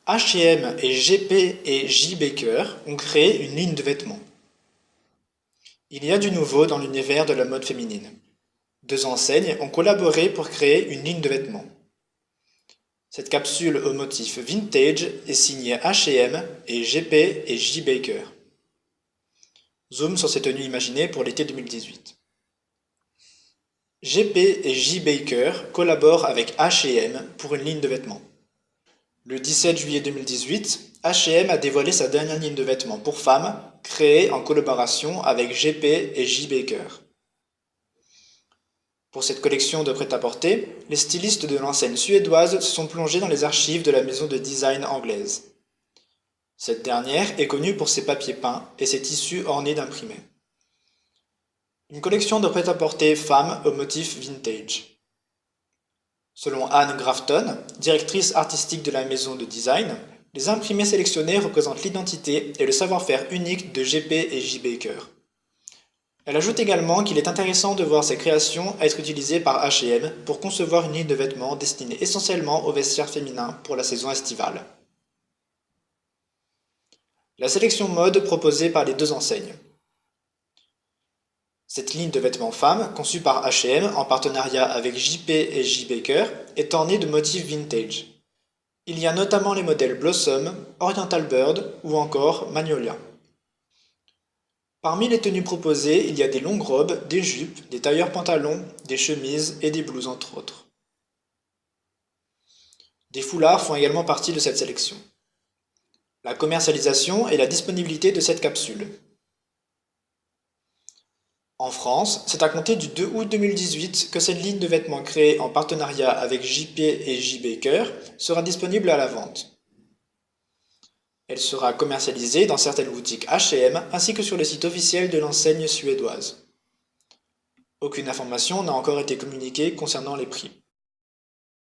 H&M et GP et J. Baker ont créé une ligne de vêtements. Il y a du nouveau dans l'univers de la mode féminine. Deux enseignes ont collaboré pour créer une ligne de vêtements. Cette capsule au motif vintage est signée H&M et GP et J. Baker. Zoom sur ces tenues imaginées pour l'été 2018. GP et J. Baker collaborent avec H&M pour une ligne de vêtements. Le 17 juillet 2018, H&M a dévoilé sa dernière ligne de vêtements pour femmes, créée en collaboration avec GP et J. Baker. Pour cette collection de prêt-à-porter, les stylistes de l'enseigne suédoise se sont plongés dans les archives de la maison de design anglaise. Cette dernière est connue pour ses papiers peints et ses tissus ornés d'imprimés. Une collection de prêt-à-porter femmes au motif vintage. Selon Anne Grafton, directrice artistique de la maison de design, les imprimés sélectionnés représentent l'identité et le savoir-faire unique de GP et J. Baker. Elle ajoute également qu'il est intéressant de voir ces créations être utilisées par H&M pour concevoir une ligne de vêtements destinée essentiellement aux vestiaires féminins pour la saison estivale. La sélection mode proposée par les deux enseignes. Cette ligne de vêtements femmes, conçue par H&M en partenariat avec JP et J. Baker, est ornée de motifs vintage. Il y a notamment les modèles Blossom, Oriental Bird ou encore Magnolia. Parmi les tenues proposées, il y a des longues robes, des jupes, des tailleurs pantalons, des chemises et des blouses entre autres. Des foulards font également partie de cette sélection. La commercialisation et la disponibilité de cette capsule. En France, c'est à compter du 2 août 2018 que cette ligne de vêtements créée en partenariat avec JP et J. Baker sera disponible à la vente. Elle sera commercialisée dans certaines boutiques H&M ainsi que sur le site officiel de l'enseigne suédoise. Aucune information n'a encore été communiquée concernant les prix.